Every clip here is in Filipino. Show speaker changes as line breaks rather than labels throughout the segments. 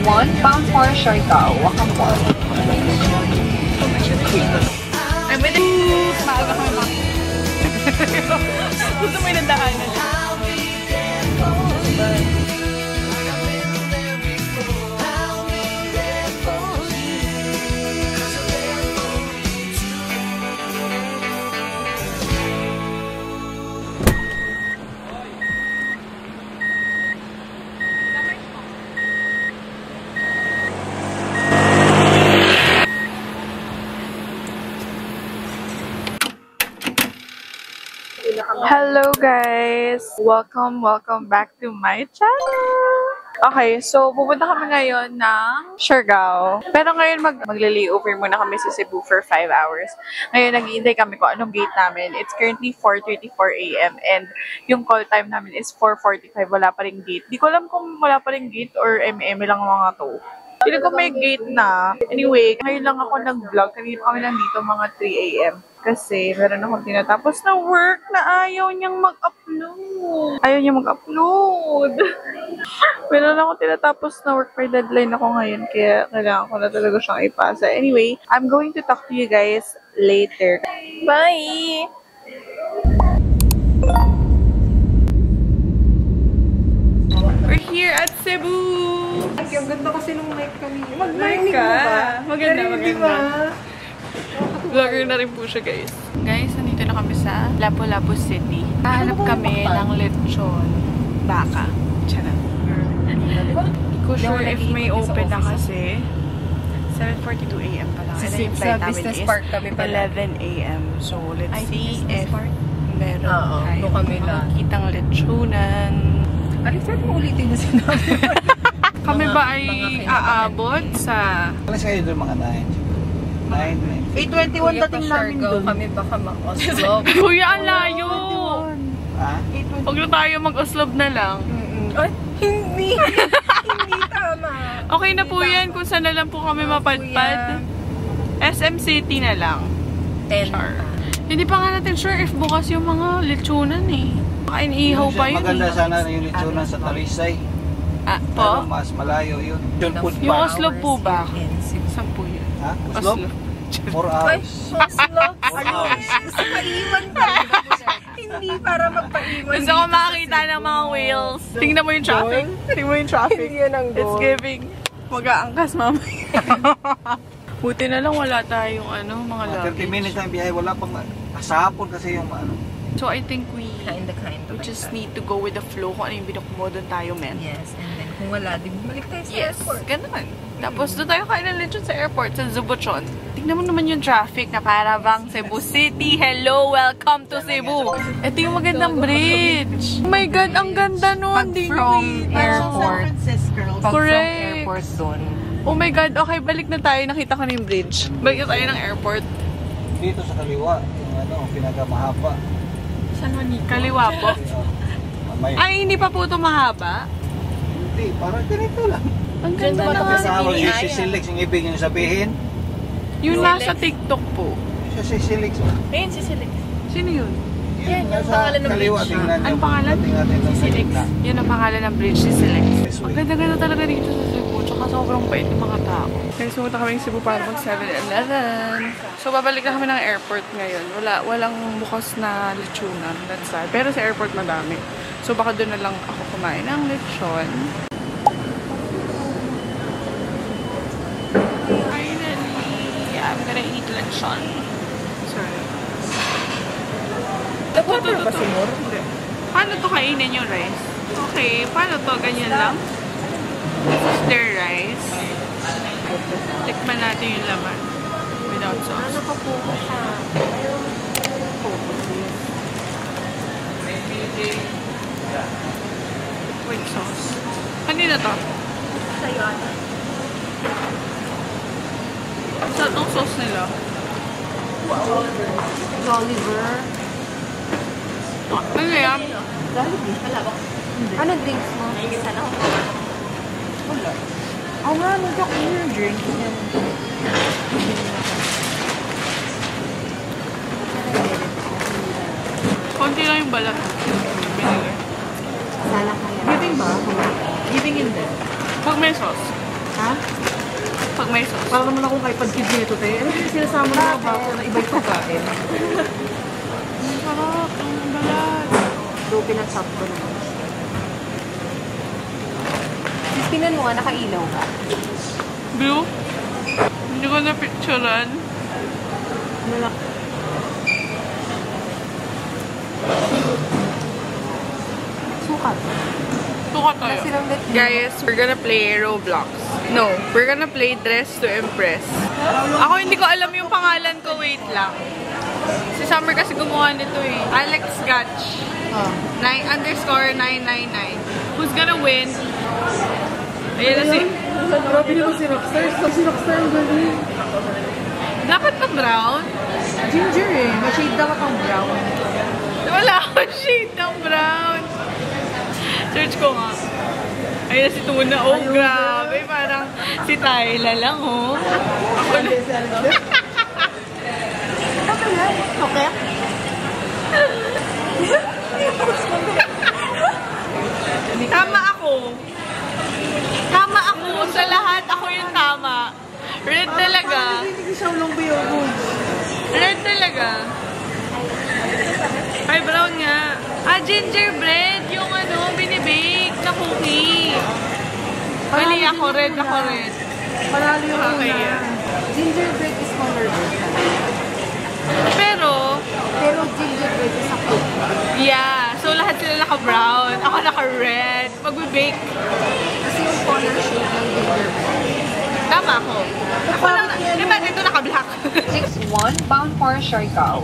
1 pound for siargao. Wakang po.
Ay, may maaga kami mga. Gusto mo yung nandaanan. Hello guys! Welcome back to my channel! Okay, so pupunta kami ngayon ng Siargao. Pero ngayon magle-layover muna kami sa Cebu for 5 hours. Ngayon nag-iintay kami kung anong gate namin. It's currently 4:34 AM and yung call time namin is 4:45. Wala pa ring gate. Di ko alam kung wala pa ring gate or MM lang mga to. Hindi ko may gate na. Anyway, ngayon lang ako nag-vlog. Kanina kami nandito mga 3 AM. Kasi meron akong tinatapos na work na ayaw niyang mag-upload. Ayaw niyang mag-upload. Meron akong tinatapos na work. May deadline ako ngayon. Kaya kailangan ko na talaga siyang ipasa. Anyway, I'm going to talk to you guys later. Bye! We're here at Cebu!
Ang ganda kasi nung mic kami.
Mag-mic ka! Maganda. Vlogger na rin po siya, guys. Guys, nandito na kami sa Lapu-Lapu City. Hahanap kami ng lechon baka. Charot. Hindi ko sure if may open na kasi. 7:42 AM pa lang. And yung flight namin is 11 AM. So, let's see if meron tayo makikitang lechonan.
Alisan mo ulitin na sinabi.
Kami ba ay aabot sa...
Alas kayo doon mga 9.
8:21 dating namin doon. Kami baka mag-Oslo.
Kuya, ang layo!
Ha?
Huwag na tayo mag-Oslob na lang.
Ay, hindi! Hindi tama.
Okay na po yan kung saan na lang po kami mapadpad. SM City na lang.
10.
Sure. Hindi pa nga natin sure if bukas yung mga lechonan eh. Baka iniihaw pa yun.
Maganda sana yung lechonan sa Talisay.
Ah,
Pero
po?
mas malayo yun.
Yung Oslob po ba? Saan po yun?
Ha? Oslo? 4 hours.
Oslo? Ayun. Gusto maiwan ka. Hindi para magpaiwan.
Gusto ko makakita ng mga whales. Tingnan mo yung traffic. Tingnan mo yung traffic.
Hindi yan ang goal.
It's giving. Mag-aangkas mamaya. Buti na lang wala tayong mga luggage.
30 minutes ang biyahe. Wala pang sa hapon kasi yung
So I think we
Kinda
just need to go with the flow kung ano yung binukmo doon tayo, men.
Yes, and then kung wala, di bumalik tayo sa airport.
Ganun. Tapos doon tayo kain ng lechon sa airport, sa Zubuchon. Tingnan mo naman yung traffic na para bang Cebu City. Hello, welcome to Cebu. Ito yung magandang bridge. Oh my God, ang ganda nun.
From airport.
Correct.
Airport doon.
Oh my God, okay, balik na tayo. Nakita ko na yung bridge. Balik na tayo ng airport.
dito sa kaliwa. Yung pinakamahaba.
Saan mo ni? Kaliwa po? Ay, hindi pa po ito mahaba?
Hindi, parang ganito lang.
Ang ganda na nga.
Kasama yung Sisilix, yung ibig yung sabihin.
Yung nasa TikTok po.
Yung Sisilix.
Ayun, Sisilix.
Sino yun?
Yan, yung pangalan ng bridge.
Ang pangalan? Sisilix. Yun ang pangalan ng bridge, Sisilix. Ang ganda-ganda talaga dito sa Cebu. Tsaka sobrang bait ng mga tao. Kaya sumunta kami ng Cebu para mag 7-Eleven. So, babalik na kami ng airport ngayon. Walang bukas na lechonan. That's sad. Pero sa airport madami. So, baka doon na lang ako kumain ng lechon. Finally, I'm gonna eat lechon. Sorry.
Nag-water ba si Mor?
Paano to kainin yung rice? Okay, paano to? Ganyan lang? Stir rice. Tikman natin yung laman. Without sauce.
Ano pa po siya?
With sauce. Kanina to?
Sa'yo.
Saan ang sauce nila?
Oliver.
Ano yan?
Ano drinks mo? Wala. Oo nga, nagka ko yung drink.
Konti lang yung balat. Binili.
Sala kaya.
Giving ba?
Giving in there.
Pag may sauce.
Ha?
Pag may sauce.
Para naman akong kay Padkid nito, te. Ano yung sinasama mo na ba na iba'y pagkain?
Ang sarap. Ang balat.
So, pinag-chop ko naman.
Tinan mo nga, nakailaw ka.
Blue? Hindi ko na picturean.
Wala. Sukat.
Tuka tayo. Guys, we're gonna play Roblox. No, we're gonna play Dress to Impress. Ako hindi ko alam yung pangalan ko. Wait lang. Si Summer kasi gumawa nito eh. Alex Gatch. _999. Who's gonna win? Ayan na si...
Grabe naman si Rockstar. Si Rockstar ang galing.
Dapat pa brown?
Ginger eh. Ma-shade dapat ang brown.
Wala akong shade ng brown. Search ko nga. Ayun na si Tuna. Oh, grabe. Parang si Tyla lang, oh. Ako na.
Okay?
Tama ako. Tama ako. Sa lahat, ako yung tama. Red talaga.
Hindi siya ulong biyogo.
Red talaga. Ay, brown nga. Ah, gingerbread. Yung ano, binibake na cookie. Mali ako. Red ako, red.
Panalo yung
Okay,
una.
yeah.
Gingerbread is colored.
Pero,
gingerbread is a cookie.
yeah. So, lahat sila naka-brown. Ako naka-red. Magbe-bake.
Kasi yung color shade ng gingerbread.
Tama ako. Ako lang. Diba, dito naka-black.
6-1, bound for Siargao.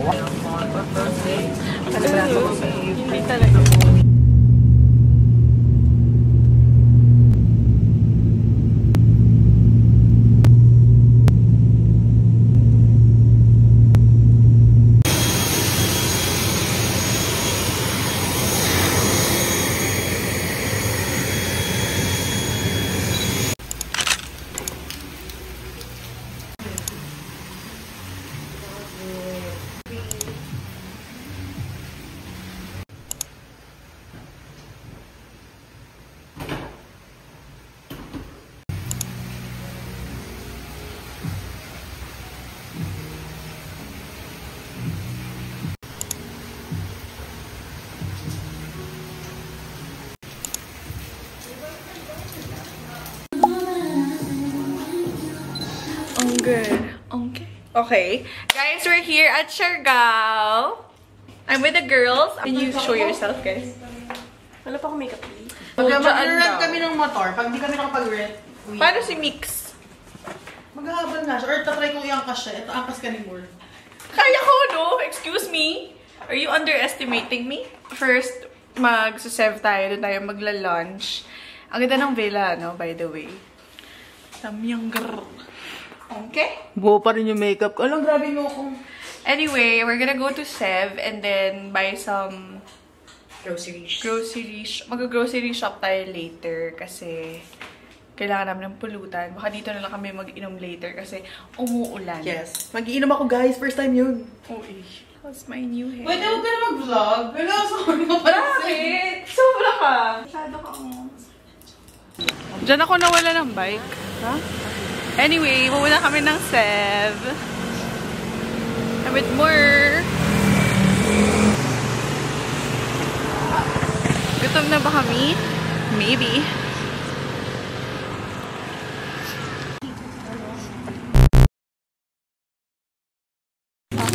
Hindi talaga. Ang good. Okay. Okay. Guys, we're here at Siargao. I'm with the girls. Can you show yourself, guys?
Wala pa akong makeup, please.
Oh,
Pag
dyan
mag-rent
daw.
kami ng motor, pag hindi kami nakapag-rent,
Paano si Mix?
maghahabol nga siya. Or tatry kong i-angkas siya. Ito, angkas ka ni Moore.
Kaya ko, no? Excuse me? Are you underestimating me? First, mag-sev tayo. Doon tayo magla-lunch. Ang ganda ng villa, no? By the way. Samyang grrr. Okay?
Buo pa rin yung makeup ko. Alam, grabe mo akong...
Anyway, we're gonna go to Sev and then buy some
groceries.
Mag-grocery shop tayo later kasi kailangan namin ng pulutan. Baka dito na lang kami mag-inom later kasi umuulan.
Yes. Mag-iinom ako, guys. First time yun.
Oh, how's my new hair?
Pwede huwag ka na mag-vlog. Wala, sorry ka pa.
Bakit? Sobra ka. Masyado ka Diyan ako nawala ng bike.
Ha?
Anyway, pupunta kami ng Sev. A bit more. Gutom na ba kami? Maybe.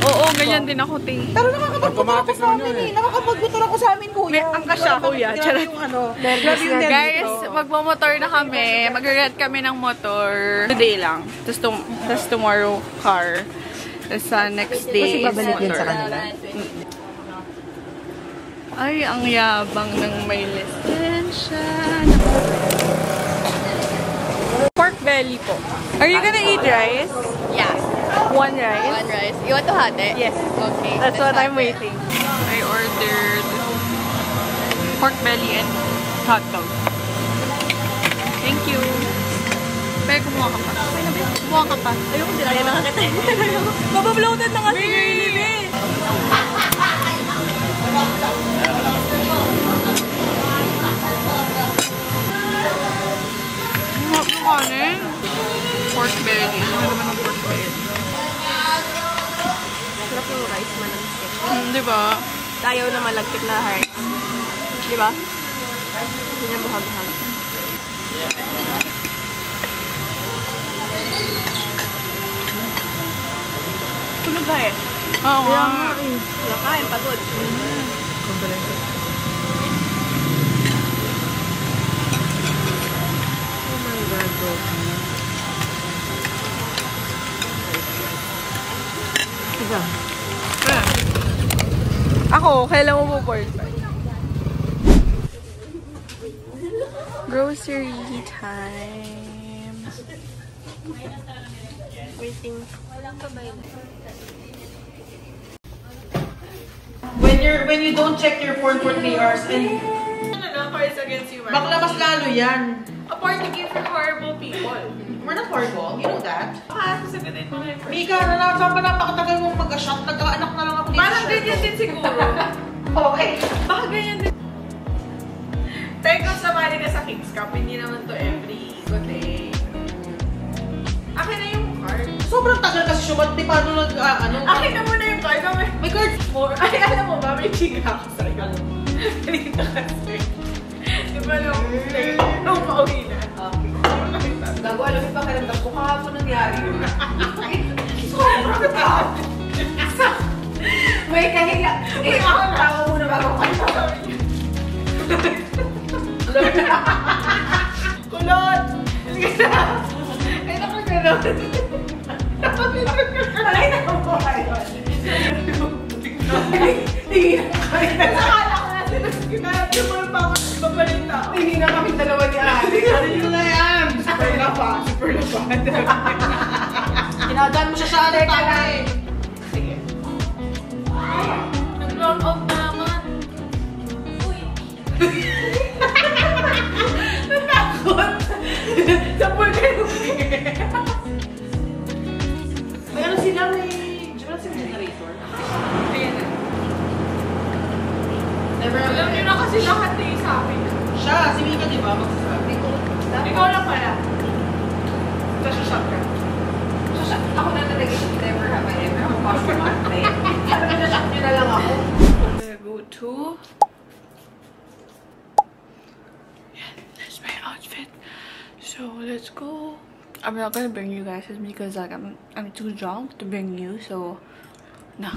Oo, ganyan din ako, te.
Pero nakakapagbutor ako sa amin eh. Nakakapagbutor ako sa amin, kuya.
Ang kasya, kuya.
Grabe yung ano. Grabe yung
Guys, magmamotor na kami. Mag-rent kami ng motor. Today lang. Tapos tomorrow, car. Tapos next day is motor. Ay, ang yabang ng may lisensya. Pork belly po. Are you gonna eat rice?
Yeah,
One rice?
one rice. You want to hot it?
Yes.
Okay.
That's what
let's
I'm
have it.
waiting. I ordered pork belly and hot dog. Thank you. Pero kumuha ka pa. Kumuha ka pa.
Ayoko, hindi na nakakita. Mababloated na nga si Girlie, eh.
Kumuha ka kanin. ayaw na malagkit na heart. Diba? Hindi na buhag-hag. Tulog ka eh. Oo nga. Wala kain, pagod.
Oh my God, bro. Diba?
Ako, kailan mo po board? Grocery time. Waiting.
When you don't check your phone for 3 hours and
Cards against humanity.
bakla mas lalo yan.
A party game for horrible people.
We're not horrible. You know that.
Sasagutin mo na yung first.
Mika, saan pa napakatagal mong mag-shot? Nagkaanak na lang ako dito.
Parang ganyan din siguro.
Okay.
Baka ganyan din. Tayo kung sumali ka sa King's Cup, hindi naman to every day. Akin na yung card.
Sobrang tagal kasi siya. Ba't di paano
Akin na muna yung card.
May card.
Ay, alam mo ba, may chika ako sa'yo. Ganito kasi. Di ba nung pauwi na?
Gago, alam mo pa karamdam ko kahapon nangyari.
Sobrang tagal.
May kahiya. Eh, tawa muna bago ka.
Kulot! Ay, nakagano'n.
Malay na ako kayo.
Hindi na kayo. Nakala ko natin na kinatibol pa ako sa babalita.
Hindi na kami dalawa ni Ate.
Ano yun na yan?
Super lapad. Super lapad.
Kinadaan mo siya sa aling taway.
Sige. Nag-round off na naman. Uy. Natakot. Sa pool kayo.
May ano sila, may... Di ba sila generator?
Ayan na.
Never
Alam niyo na kasi lahat eh sa akin.
Siya, si Mika, di ba? Magsasabi ko.
Ikaw lang pala.
Sasashock ka.
Ako na talaga yung never have I ever washed my face. Sabi ko, nashock nyo na lang ako.
I'm gonna go to... Yeah, that's my outfit. So, let's go. I'm not gonna bring you guys with me because like, I'm too drunk to bring you, so... No.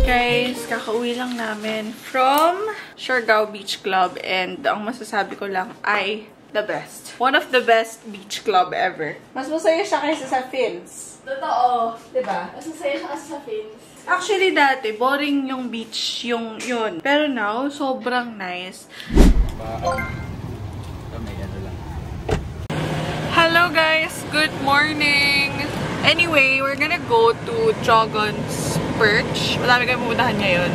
Guys, kakauwi lang namin from Siargao Beach Club and ang masasabi ko lang ay the best. One of the best beach club ever. Mas masaya siya kaysa sa Fins. Totoo, diba? Mas masaya siya kasi sa Fins. Actually, dati, boring yung beach, yung yun. Pero now, sobrang nice. Hello guys! Good morning! Anyway, we're gonna go to Dragon's Perch. Madami kayong pupuntahan ngayon.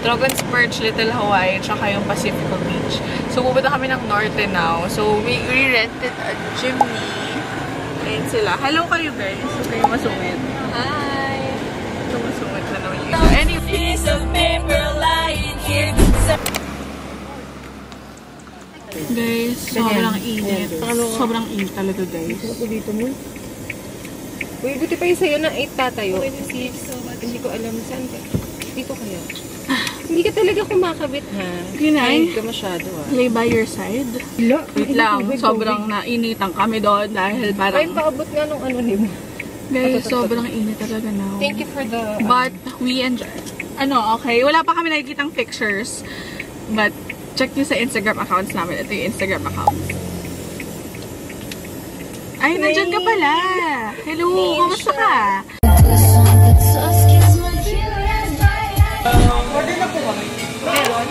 Dragon's Perch, Little Hawaii, tsaka yung Pacifico Beach. So, pupunta kami ng Norte now. So, we rented a jeepney. Ayun sila. Hello kayo guys. So, kayo masungit. Hi! So, masungit na naman yun. So, anyway. Guys, sobrang init. Sobrang init talaga guys.
Ako dito mo. Uy, buti pa yung sa'yo na 8 tatayo. Hindi ko alam saan ka. Dito kaya. Hindi ka talaga kumakabit, ha?
Kinay?
Hindi ka masyado, ha?
Lay by your side. Wait lang, sobrang nainitan kami doon dahil
Ay,
parang...
paabot nga nung ano ni mo.
Guys, sobrang init talaga now.
Thank you for the...
But, we enjoy... Ano, okay. Wala pa kami nakikitang pictures. But, check nyo sa Instagram accounts namin. Ito yung Instagram account. Ay, nandyan ka pala. Hello, kamusta ka?
Order na po kami.
Meron?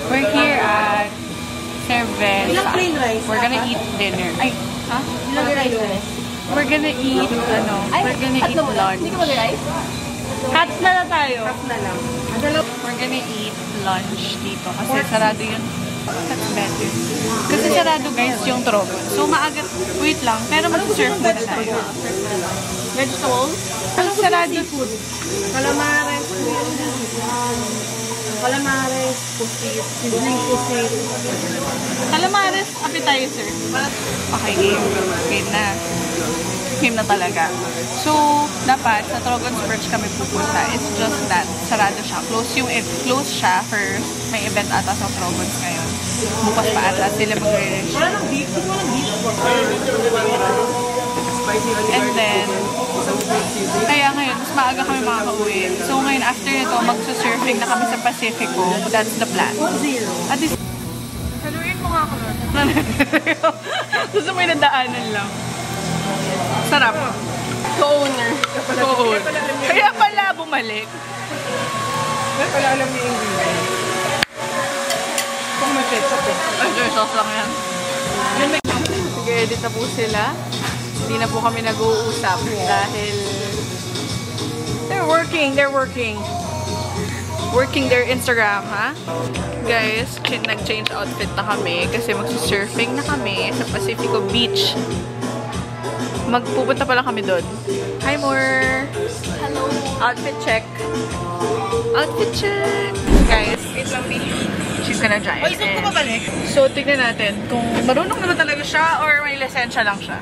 We're here at Cerveza.
Ilang plain rice?
We're gonna eat dinner. Ay, ha?
Ilang rice?
We're gonna eat, ano, we're gonna eat lunch.
Hindi ka mag-rice?
Hats na lang tayo.
Half na lang.
We're gonna eat lunch dito kasi sarado yun. That's better. Kasi sarado guys yung Trogon. So maaga, wait lang, pero mag-serve muna tayo. Vegetables? Anong sarado food?
Calamares.
Calamares, pusit, sizzling pusit.
Calamares appetizer. Okay, game. Game na. Game na talaga. So, dapat sa Trogon's Perch kami pupunta. It's just that, sarado siya. Close siya for may event ata sa Trogon's ngayon. Bukas pa ata sila magre-reach.
Wala nang beef. Hindi mo nang beef.
And then, kaya ngayon, mas maaga kami makaka-uwi. So ngayon, after nito, magsusurfing na kami sa Pacifico. That's the plan. At least, haluin mo nga ako nun. Gusto mo yung nadaanan lang. Sarap.
Co-owner.
Kaya pala bumalik.
Kaya pala alam niya yung ingredient. Kung may ketchup eh.
Ay, sauce lang yan. Sige, edit na po sila. Hindi na po kami nag-uusap dahil they're working. Working their Instagram, ha? Guys, nag-change outfit na kami kasi magsusurfing na kami sa Pacifico Beach. Magpupunta pala kami doon. Hi, More! Hello! Outfit check. Guys, wait lang, she's gonna drive.
Ay, saan ko babalik?
So, tignan natin kung marunong naman talaga siya or may lisensya lang siya.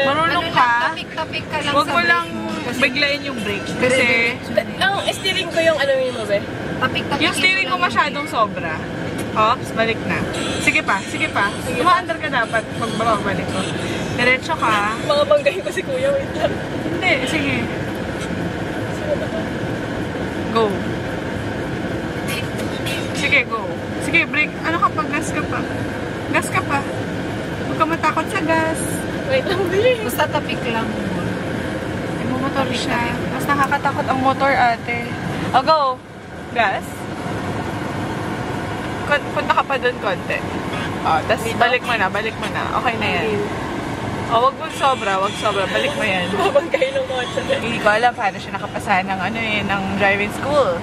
Marunong ka,
Topic ka lang
huwag
sa
mo
break.
lang biglayin yung brake. Kasi,
Ang steering ko yung ano mo ba?
Topic
yung steering mo masyadong sobra. Ops, balik na. Sige pa. Tumaandar ka dapat pag babalik ko. Diretso ka.
Mga banggahin ko si Kuya, wait lang.
Hindi, sige. Go. Sige, go. Sige, break. Ano ka pa? Gas ka pa. Huwag ka matakot sa gas.
Wait lang, bilis.
Basta topic lang.
Ay, motor siya. Mas nakakatakot ang motor, ate. O, go. Gas. Punta ka pa dun konti. O, tas balik mo na. Okay na yan. O, wag sobra. Balik mo yan.
Mabanggahin ng kotse.
Hindi ko alam paano siya nakapasa ng ng driving school.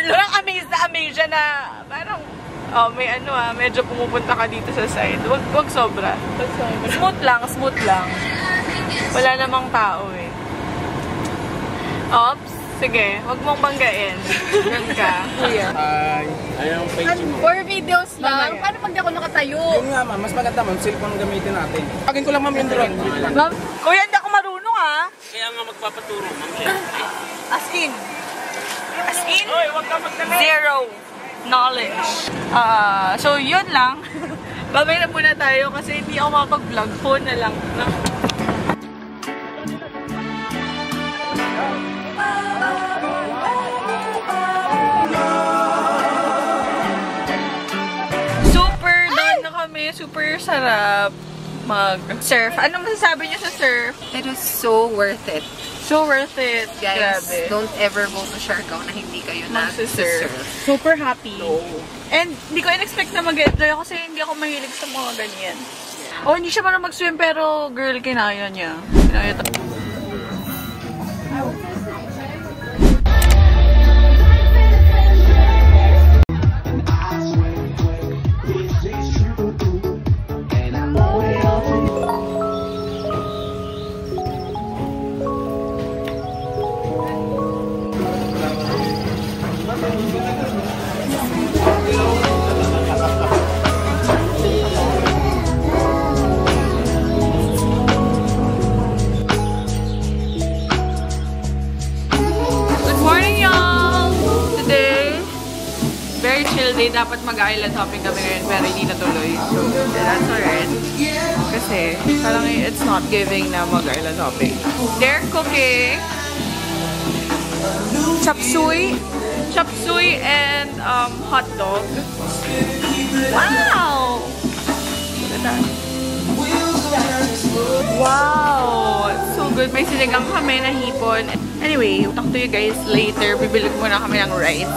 Parang amaze siya na parang may medyo pumupunta ka dito sa side. Wag sobra. Smooth lang. Wala namang tao eh. Ops, sige, wag mong banggain. Diyan ka.
Kuya.
Ay, ayaw page mo.
For videos lang.
Mamaya.
Paano pag di ako nakatayo?
Yun nga ma'am, mas maganda ma'am, cellphone gamitin natin. Pagin ko lang ma'am yung drone.
Ma'am, kuya, hindi ako marunong
Kaya nga magpapaturo, ma'am.
As in, zero knowledge. So, yun lang. Babay na muna tayo kasi hindi ako makapag-vlog. Phone na lang. No? Super done na kami. Super sarap mag-surf. Ano masasabi niyo sa surf?
It was so worth it.
So worth it.
Guys,
Grabe.
don't ever go to Siargao na hindi kayo
Magsisurf.
nag-surf.
Super happy.
And hindi ko in-expect na mag-enjoy kasi hindi ako mahilig sa mga ganyan. Oh, hindi siya marunong mag-swim pero girl, kinaya niya. Kinaya to. Dapat mag-island hopping kami ngayon pero hindi natuloy. So, that's alright. Kasi, parang it's not giving na mag-island hopping. They're cooking chop suey and hot dog. Wow! Look at that. Wow! It's so good. May sinigang kami na hipon. Anyway, talk to you guys later. Bibili muna kami ng rice.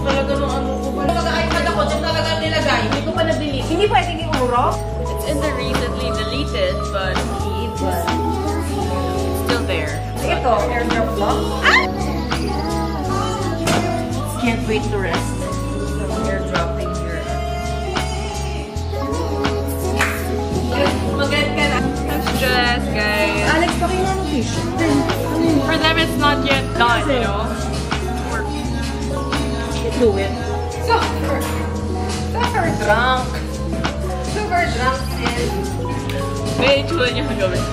Talaga nung ano ko. Mag-iPad ako, dyan talaga nilagay. Hindi ko pa na-delete. Hindi pwedeng i-uro?
It's in the recently deleted, but it's still there.
Ito, airdrop box. Can't wait to rest. Airdropping here.
Maganda ka na. I'm stressed, guys.
Alex, pakinggan mo fish.
For them, it's not yet done, you know?
Do it. Super drunk. Super drunk sis.
May itsura niya gawin.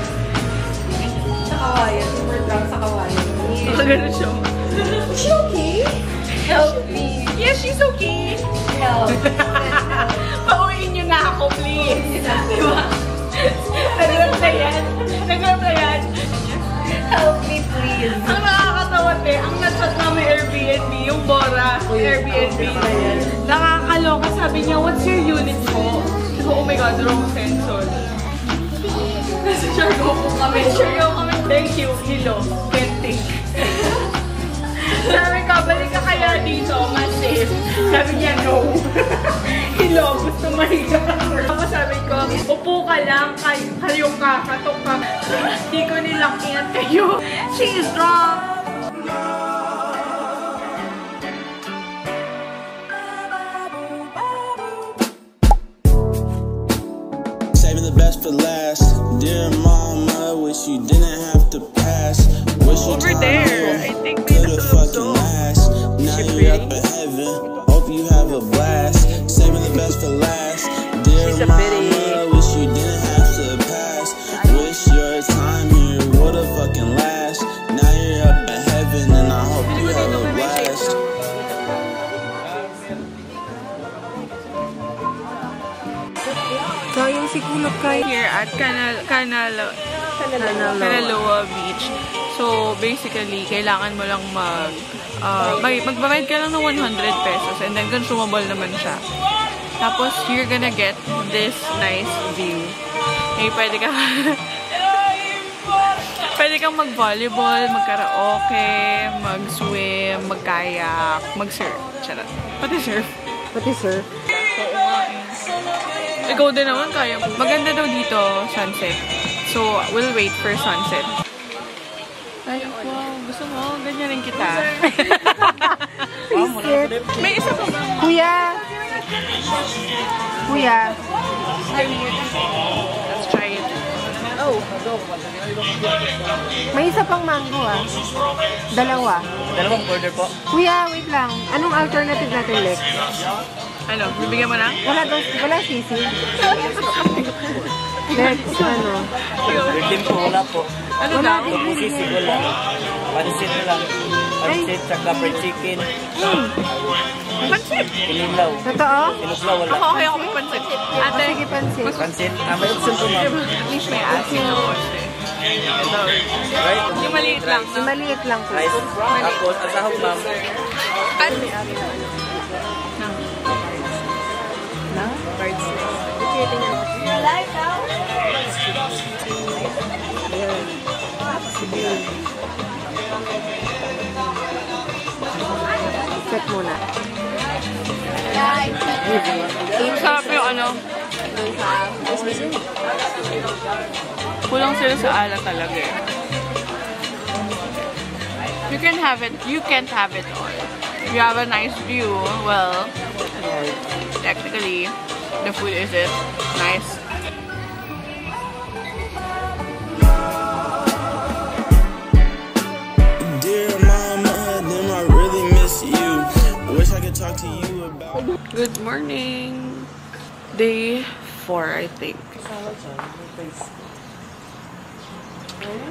Sa kawayan. Super drunk sa kawayan.
Ganun siya.
Is she okay? Help me.
Yes, she's okay.
Help.
Pauwiin niyo na ako, please. Diba? Nagrap na yan. Nagrap na yan.
Help me, please.
Ang nakakatawa, te, ang nag-chat namin Airbnb, yung Bora, Airbnb. Nakakaloka, sabi niya, what's your unit po? Sabi ko, oh my God, wrong sensor. Nasa Siargao po kami. Siargao kami, thank you, Hilo, 20. Sabi ka, balik ka kaya dito, mas safe. Sabi niya, no. Hilo, gusto mahiga. Ako sabi ko, upo ka lang, kayo ka, katok ka. Hindi ko nilakihan kayo. She's drunk.
Saving the best for last. Dear mama, wish you didn't have to pass. Wish you
Over there, I think may
could've fucking
nasalubso.
last. Now you're up in heaven. Hope you have a blast. Saving the best for last. Dear
She's a
mama,
bitty.
wish you didn't have to pass. Wish your time here would've fucking last. Now you're up in heaven and I hope you have a blast.
Sayang si Kulot kay.
Here at Canaloa Beach. So, basically, kailangan mo lang magbabayad ka lang ng 100 pesos and then consumable naman siya. Tapos, you're gonna get this nice view. Eh, pwede kang mag-volleyball, mag-karaoke, mag-swim, mag-kayak, mag-surf. Charot. Pati surf.
Pati sir.
Ikaw din naman kaya. Maganda daw dito, sunset. So, we'll wait for sunset. Ay, wow. Gusto mo? Ganyan rin kita. May isa pa ba?
Kuya! Kuya!
Let's try it. Oh.
May isa pang mango ah. Dalawa.
Dalawang order po.
Kuya, wait lang. Anong alternative natin, Lex?
Ano? Bibigyan mo na?
Wala sisi. Lex, ano?
Redeem po, wala po.
Ano
Wala
daw?
din.
Sisi ko lang. Pansit na lang. Pansit, tsaka fried chicken.
Pansit!
Kinilaw.
Totoo?
Kinuglaw, wala.
Ako okay ako may pansit. Ate,
Sige, pansit.
Pansit. May option po ma'am.
at least may asin o konti. Ito.
Right?
Yung maliit lang, no?
Maliit lang po.
Rice. Tapos, ang sahog ma'am.
At,
Set muna.
sarap yung ano. Kulang sila sa ala talaga eh. You can't have it all. If you have a nice view, well, technically, the food isn't nice.
Dear mama, damn, I really miss you. Wish I could talk to you about.
Good morning! Day 4, I think.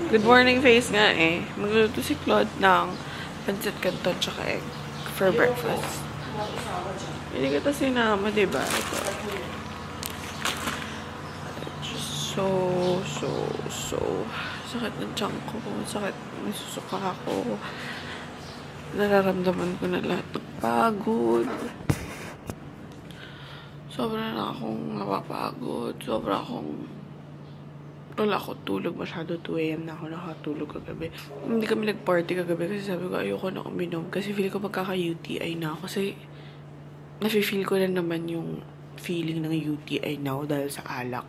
Good morning face nga eh. Magluluto si Claude ng pancit canton tsaka egg for breakfast. Hindi kita sinama, diba? Ito. So, sakit ng tiyan ko. Sakit, may susuka ako. Nararamdaman ko na lahat ng pagod. Sobra na akong napapagod. Sobra akong wala ako tulog masyado. 2 AM na ako nakatulog kagabi. Hindi kami nag-party kagabi kasi sabi ko ayoko na uminom. Kasi feel ko magkaka-UTI na ako. Kasi nafe-feel ko na naman yung feeling ng UTI now dahil sa alak.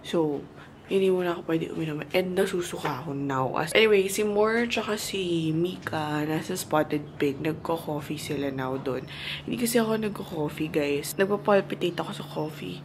So, hindi mo na ako pwede uminom. And nasusuka ako now. Anyway, si Moore tsaka si Mika nasa Spotted Pig. Nagko-coffee sila now doon. Hindi kasi ako nagko-coffee, guys. Nagpa-palpitate ako sa coffee.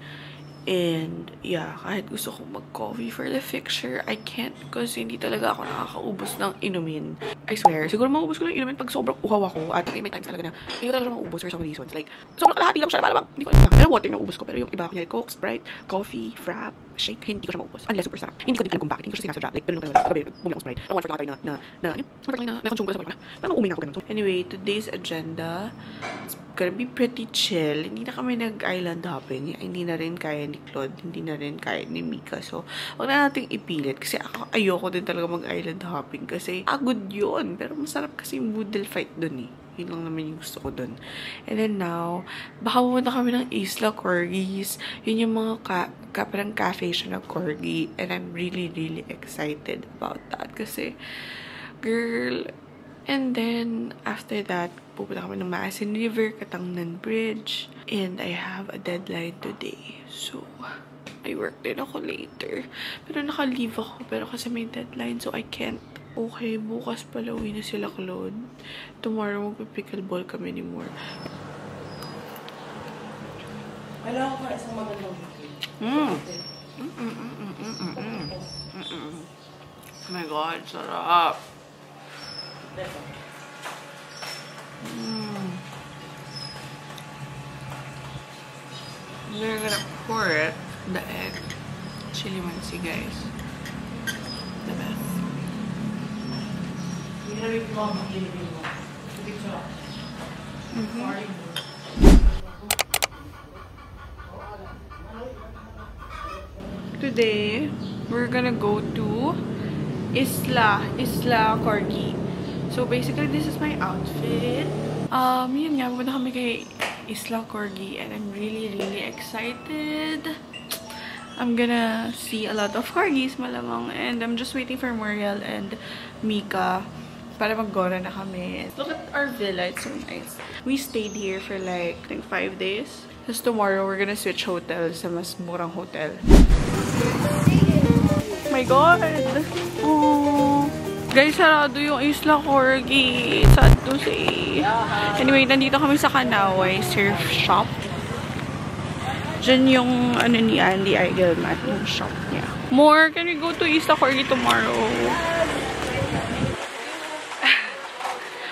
And yeah, kahit gusto kong mag-coffee for the fixture, I can't because hindi talaga ako nakakaubos ng inumin. I swear, siguro maubos ko lang inumin pag sobrang uhaw ako at may times talaga na hindi ko talaga maubos for some reasons. Like, sobrang kalahati lang siya, malamang, hindi ko alam. Pero water na ubos ko, pero yung iba, kunyari Coke, Sprite, coffee, frap, shake, hindi ko siya maubos. Unless super sarap. Hindi ko din alam kung bakit, hindi ko siya sinasadya. Like, pero nung pala, bumili ako Sprite. Ang one for tayo na-consume ko na sa mga, parang umin ako ganun. So, anyway, today's agenda, it's gonna be pretty chill. Hindi na kami nag-island hopping. Hindi na rin kaya ni Claude. Hindi na rin kaya ni Mika. So, huwag na nating ipilit. Kasi ayoko din talaga mag-island hopping. Kasi agod yun. Pero masarap kasi yung boodle fight dun eh. Yun lang naman yung gusto ko dun. And then now, baka pumunta kami ng Isla Corgis. Yun yung mga parang cafe siya na corgi. And I'm really, really excited about that. Kasi, girl. And then, after that, pupunta kami ng Maasin River, Katangnan Bridge. And I have a deadline today. So, I work din ako later. Pero naka-leave ako. Pero kasi may deadline, so I can't. Okay, bukas pala uwi na sila, Claude. Tomorrow, magpipickleball kami ni Moore.
Alam ko pa isang magandang
Oh my God, sarap. We're gonna pour it, the egg, chili mansi, guys. The best. Today, we're gonna go to Isla Corgi. So, basically, this is my outfit. Yun nga, pumunta kami kay Isla Corgi and I'm really, really excited. I'm gonna see a lot of corgis, malamang. And I'm just waiting for Muriel and Mika para mag-gora na kami. Look at our villa, it's so nice. We stayed here for like, I think 5 days. Tapos tomorrow, we're gonna switch hotels sa mas murang hotel. Oh my God! Oh! Guys, sarado yung Isla Corgi. Sad to say. Anyway, nandito kami sa Kanaway Surf Shop. Diyan yung ano ni Andy Eigelman, yung shop niya. More, can we go to Isla Corgi tomorrow?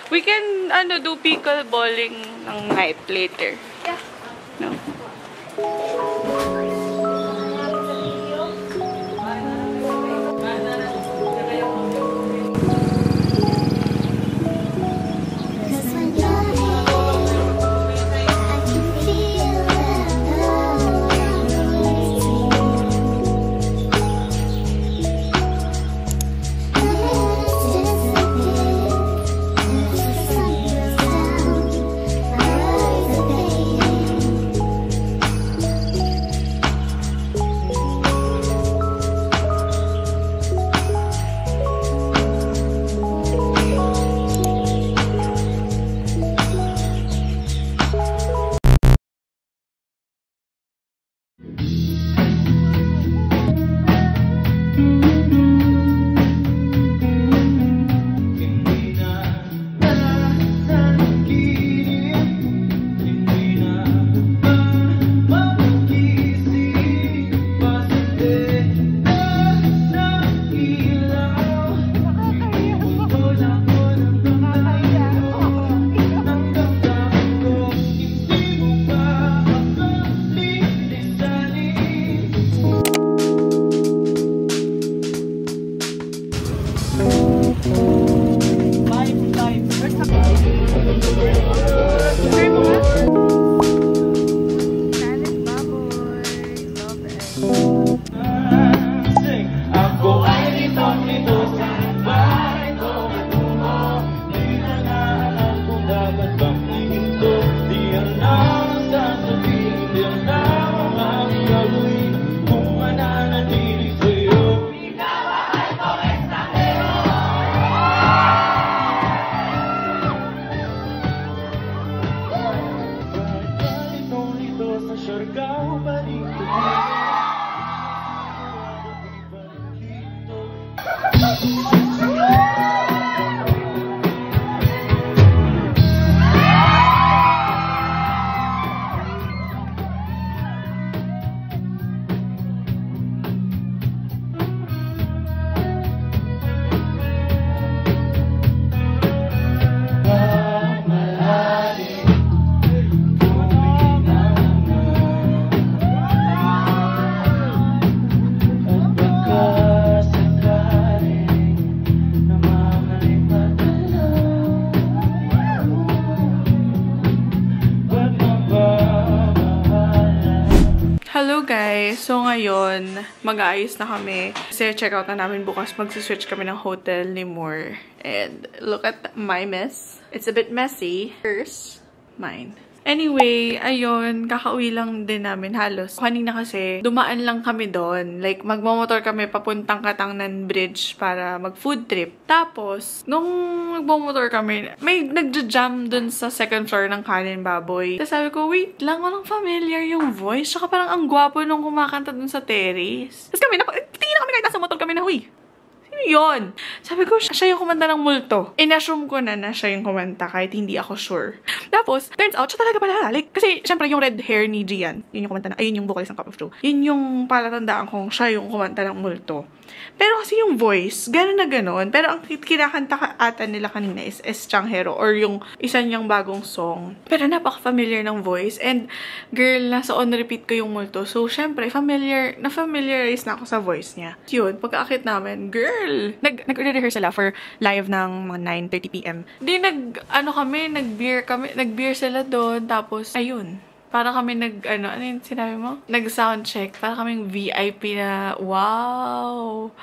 We can do pickleballing ng night later. Yeah. No? ngayon, mag-aayos na kami. Kasi check out na namin bukas. Mag-switch kami ng hotel ni Moore. And look at my mess. It's a bit messy. Hers, mine. Anyway, ayun, kakauwi lang din namin halos. Kanina kasi, dumaan lang kami doon. Like, magmamotor kami papuntang Katangnan Bridge para mag-food trip. Tapos, nung magmamotor kami, may nagja-jam doon sa second floor ng Kanin Baboy. Tapos sabi ko, wait lang, walang familiar yung voice. Tsaka parang ang gwapo nung kumakanta doon sa terrace. Tapos kami, tingin na kami kahit nasa motor kami na, huy, yun. Sabi ko, siya yung kumanta ng Multo. In-assume ko na siya yung kumanta kahit hindi ako sure. Tapos, turns out, siya talaga pala. Like, kasi, syempre, yung red hair ni Gian, yun yung kumanta na, ayun yung vocalist ng Cup of Joe. Yun yung palatandaan kong siya yung kumanta ng Multo. Pero kasi yung voice, gano'n na gano'n. Pero ang kinakanta ata nila kanina is Changhero or yung isa niyang bagong song. Pero napaka-familiar ng voice. And, girl, nasa on repeat ko yung Multo. So, syempre, na-familiarize na ako sa voice niya. Yun, pagka-akit namin, girl, nag-rehearse sila for live ng mga 9:30 PM. Di nag-beer sila doon. Tapos, ayun. Para kami ano yung sinabi mo? Nag-soundcheck. Para kaming VIP na, wow!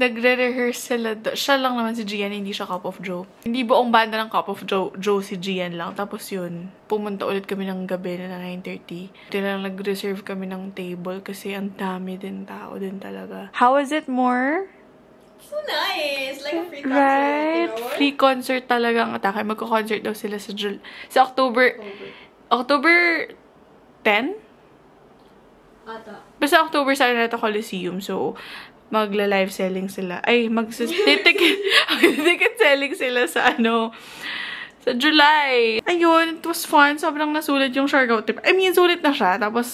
Nagre-rehearse sila. Siya lang naman si Gian, hindi siya Cup of Joe. Hindi buong banda ng Cup of Joe si Gian lang. Tapos yun, pumunta ulit kami ng gabi na 9:30. Ito lang nag-reserve kami ng table kasi ang dami din tao din talaga. How is it more?
So nice! Like a free concert,
Right?
you know?
Free concert talaga ang atake. Magko-concert daw sila sa October 10?
Ata.
Basta October sa Araneta Coliseum. So, magla-live selling sila. Ay, ticket selling sila sa sa July. Ayun, it was fun. Sobrang nasulit yung Siargao trip. I mean, sulit na siya. Tapos,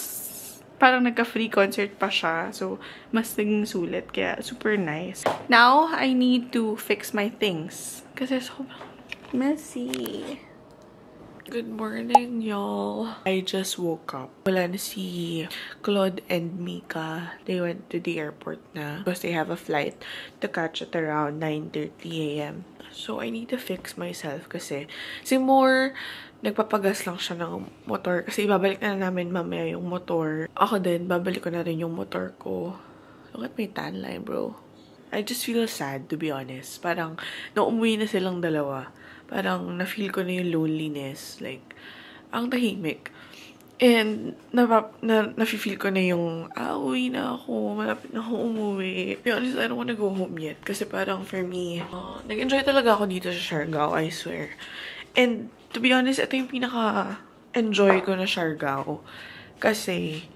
parang nagka-free concert pa siya. So, mas naging sulit. Kaya, super nice. Now, I need to fix my things. Kasi sobrang messy. Good morning, y'all. I just woke up. Wala na si Claude and Mika. They went to the airport na because they have a flight to catch at around 9:30 AM. So, I need to fix myself kasi si Moore, nagpapagas lang siya ng motor kasi ibabalik na namin mamaya yung motor. Ako din, babalik ko na rin yung motor ko. Look at my tan line, bro. I just feel sad, to be honest. Parang, nung umuwi na silang dalawa, parang na-feel ko na yung loneliness. Like, ang tahimik. And, na-feel ko na yung, uwi na ako, malapit na ako umuwi. To be honest, I don't wanna go home yet. Kasi parang for me, nag-enjoy talaga ako dito sa Siargao, I swear. And, to be honest, ito yung pinaka-enjoy ko na Siargao. Kasi,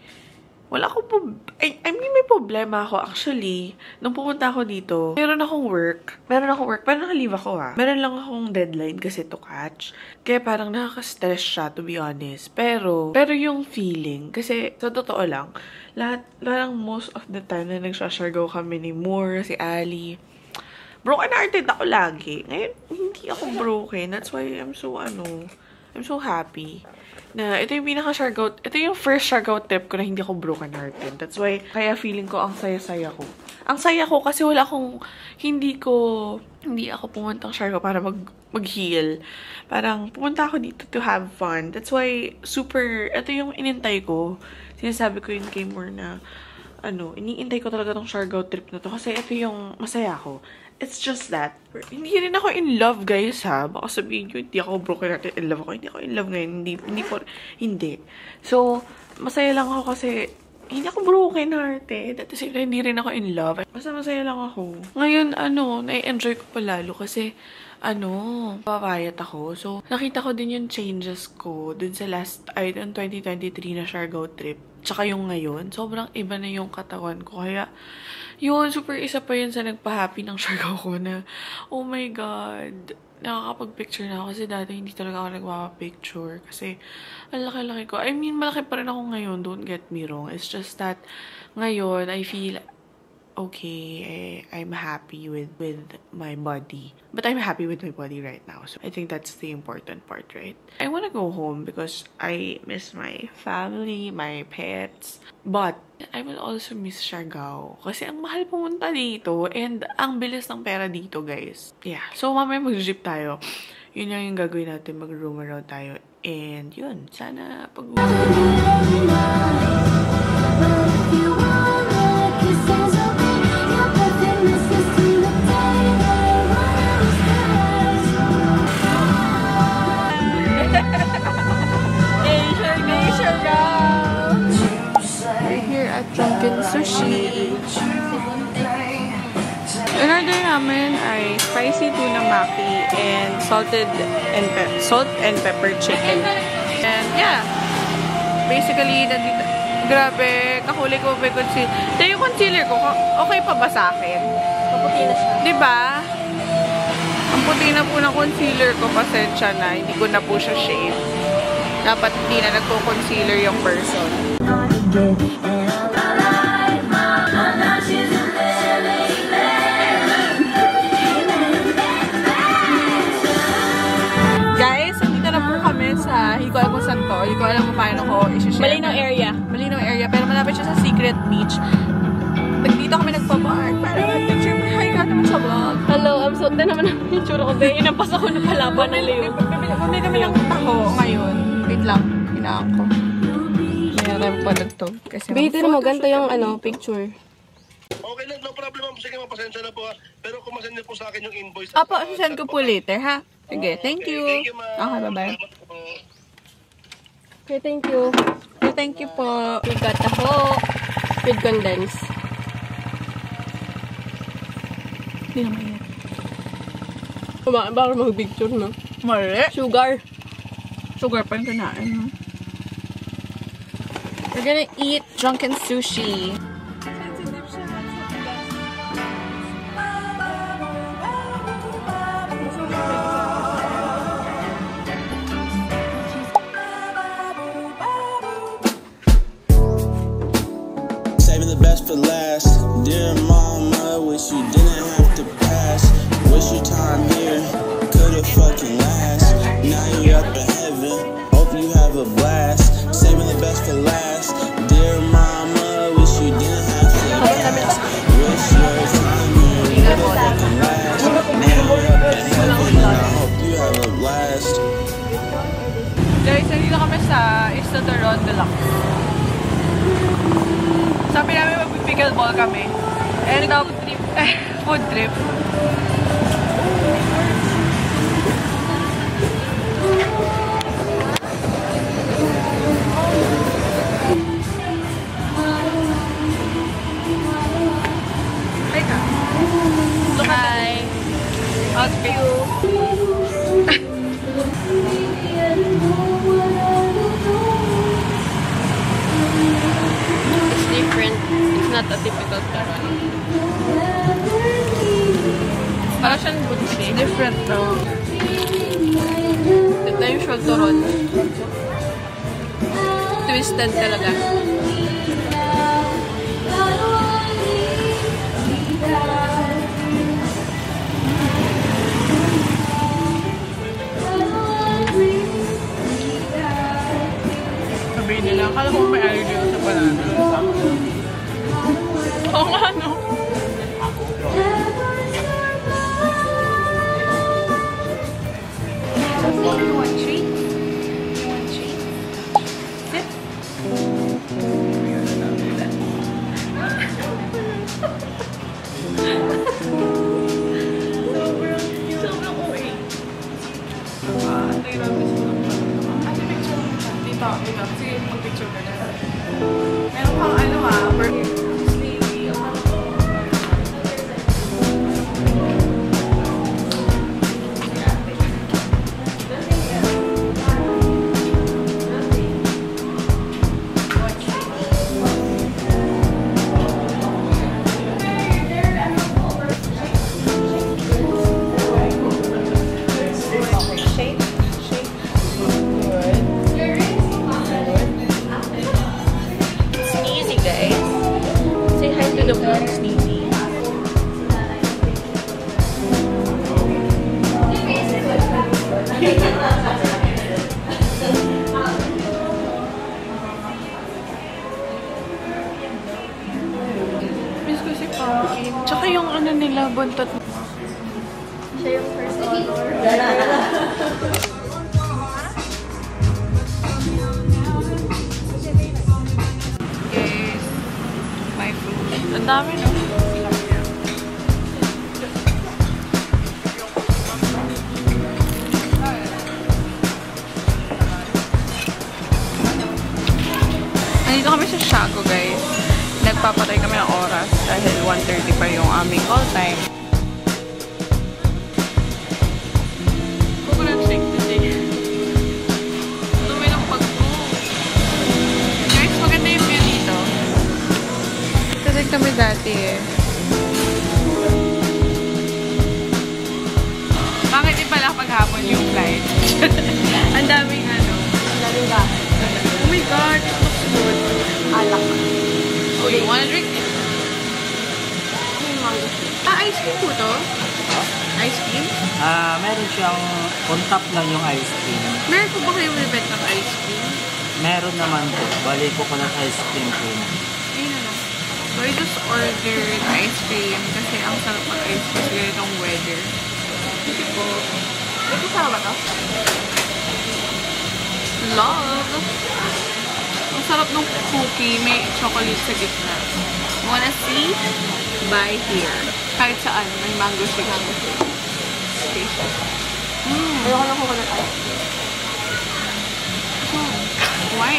wala akong I mean, may problema ako. Actually, nung pumunta ako dito, meron akong work. Pero naka-leave ako Meron lang akong deadline kasi to catch. Kaya parang nakaka-stress siya, to be honest. Pero yung feeling, kasi sa totoo lang, parang most of the time na nagsasargaw kami ni Moore, si Ali, broken-hearted ako lagi. Ngayon, hindi ako broken. That's why I'm so happy na ito yung ito yung first Siargao trip ko na hindi ako broken hearted. That's why, kaya feeling ko ang saya-saya ko. Ang saya ko kasi hindi ako pumuntang Siargao para mag-heal. Parang pumunta ako dito to have fun. That's why, ito yung inintay ko. Sinasabi ko yun kay Moore na, iniintay ko talaga tong Siargao trip na to kasi ito yung masaya ko. It's just that. Hindi rin ako in love, guys, ha? Baka sabihin nyo, hindi ako broken hearted in love ako. Hindi ako in love ngayon. Hindi. So, masaya lang ako kasi hindi ako broken hearted. At the same time, hindi rin ako in love. Basta masaya lang ako. Ngayon, na-enjoy ko pa lalo kasi, papayat ako. So, nakita ko din yung changes ko dun sa 2023 na Siargao trip. Tsaka yung ngayon, sobrang iba na yung katawan ko. Kaya, yun, super isa pa yun sa nagpa-happy ng Siargao ko na, oh my God, nakakapag-picture na ako kasi dati hindi talaga ako nagpapapicture kasi ang laki-laki ko. I mean, malaki pa rin ako ngayon, don't get me wrong. It's just that ngayon, I feel okay, I'm happy with my body. But I'm happy with my body right now. So I think that's the important part, right? I want to go home because I miss my family, my pets. But I will also miss Siargao. Kasi ang mahal pumunta dito and ang bilis ng pera dito, guys. Yeah. So mamaya mag-jeep tayo. Yun yung gagawin natin, mag-room around tayo. And yun, sana pag namin ay spicy tuna maki and salt and pepper chicken. And yeah, basically, nandito, grabe, kahuli ko may concealer. Ito yung concealer ko, okay pa ba sa akin?
Maputi na siya.
Diba? Ang puti na po ng concealer ko, pasensya na, hindi ko na po siya shade. Dapat hindi na nagko-concealer yung person. Guys, nandito na po kami sa, hindi ko alam kung saan to, hindi ko alam kung paano ko isi-share.
Malinaw area.
Malinaw area, pero malapit siya sa Secret Beach. Dito kami nagpa-park para mag-picture. Hi ka naman sa vlog.
Hello, I'm so na naman ang picture ko. Dahil inampas ako ng palaban na Leo.
Bumili kami ng taho ngayon. Wait lang, hinaan ko. Mayroon kami palagtog.
Bihito na mo, ganito yung picture.
Okay lang, no problem ma'am. Sige, mapasensya na po ha. Pero kung masend niyo po sa akin yung invoice.
Apo, send ko po later ha. Sige, thank you.
Thank you ma'am.
Okay, bye-bye.
Okay, thank you.
Okay, thank you po.
Bigat ako. With condense.
Hindi naman yan.
Kumain ba ako mag-picture na?
Mali.
Sugar.
Sugar pa yung kinain. No? We're gonna eat drunken sushi.
Saving the best for last. Dear mama, wish you didn't have to pass. Wish your time here could've fucking last. Now you're up in heaven, hope you have a blast. Saving the best for last. Dear mama, wish you didn't have to pass. Wish your time here could've fucking last. Now you're up in heaven, and I hope you have a blast.
Guys, nandito kami sa Isla Toron Deluxe. Sabi namin mag-pickleball kami. And food trip. Hi. How's you?
It's different. It's not a typical Toron. Parang siyang butsi.
Different though.
Ito yung usual Toron. Twisted talaga.
Sabihin nila, akala ko may allergy ako sa banana. Oo nga, no? You want treat? You want treat? Sit. Sobrang uwi. Antay namin sila. Ate, picture mo siya. Dito, dito. Sige, mag-picture ka na. Meron kang burger. Miss ko si Pumpkin. Tsaka yung nila, buntot.
Siya yung first color.
Yes. My food. Ang dami, no? Nandito kami sa Shago, guys. Nagpapatay kami ng oras dahil 1:30 pa yung aming call time. ate. Bakit di pala paghapon yung flight? Ang daming ano.
Ang daming gamit.
Oh my god, it looks good.
Alak.
Oh, you wanna drink it?
Yung mango.
Ice cream po to? Ice cream?
Meron siyang on top lang yung ice cream.
Meron po ba kayong ribet ng ice cream?
Meron naman po. Bali ko ng ice cream po.
Ayun na lang. So, I just ordered ice cream kasi ang sarap ng ice cream sa ganitong weather. Kasi po,
May kasama ba to?
love! Ang sarap ng cookie. May chocolate sa gitna. Wanna see? Buy here. Kahit saan, may mango shake. Station.
Ayoko ng coconut ice.
Why?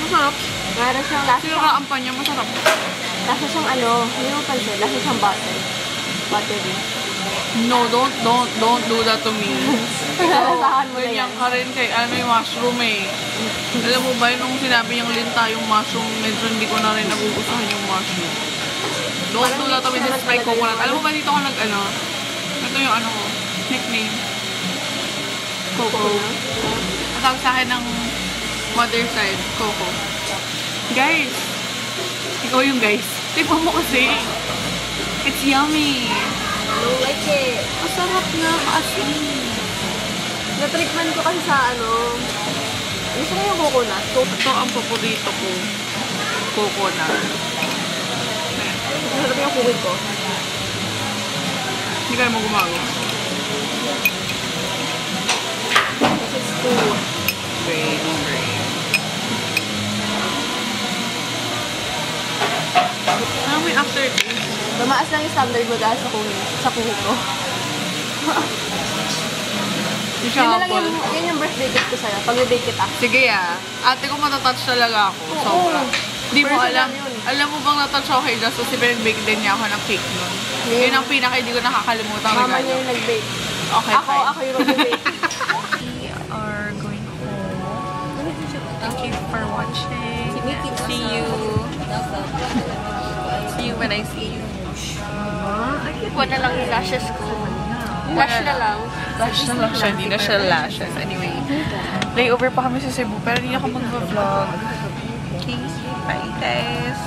Masarap.
Meron siyang lasa
Siraan pa niya, masarap.
siyang ano, hindi mo pansin, lasa siyang butter. Buttery.
No, don't do that to me.
Lasahan mo na yan.
Ganyan ka rin kay, may mushroom eh. Alam mo ba, nung sinabi niyang linta yung mushroom, medyo hindi ko na rin nagugustuhan yung mushroom. Don't do that to me, this is my coconut. Alam mo ba dito ako ito yung ano ko, nickname. Coco. Ang tawag sa akin ng mother side, Coco. Guys, ikaw yung guys. Tignan mo kasi. It's yummy.
I don't like it.
Masarap na kasi.
Na-treatment ko kasi sa ano, gusto ko yung coconut.
Ito ang paborito ko. Coconut.
Masarap yung cookie ko.
Hindi kayo mo gumagawa.
This is too.
Great. May aftertaste.
Tumaas lang yung standard mo dahil sa kuhi ko.
Hindi siya
Yun na lang
apple.
yun yung birthday gift ko sa'yo. Pag may-bake kita.
Sige ate ko matatouch talaga ako. Sobra. Di mo
Personal
alam.
yun.
Alam mo bang natouch ako kay Just kasi pinag-bake din niya ako ng cake nun.
Yeah.
Yun ang pinaka hindi ko nakakalimutan.
Mama niya yung nag-bake.
Okay, fine.
Ako yung mag-bake.
We are going home. Thank you for watching. See you. See you when I see you.
Iwan na lang yung lashes ko. Lash na lang.
Lash na lang siya. Hindi na siya lashes. Anyway, layover pa kami sa Cebu pero hindi ako mag-vlog. Okay, bye guys.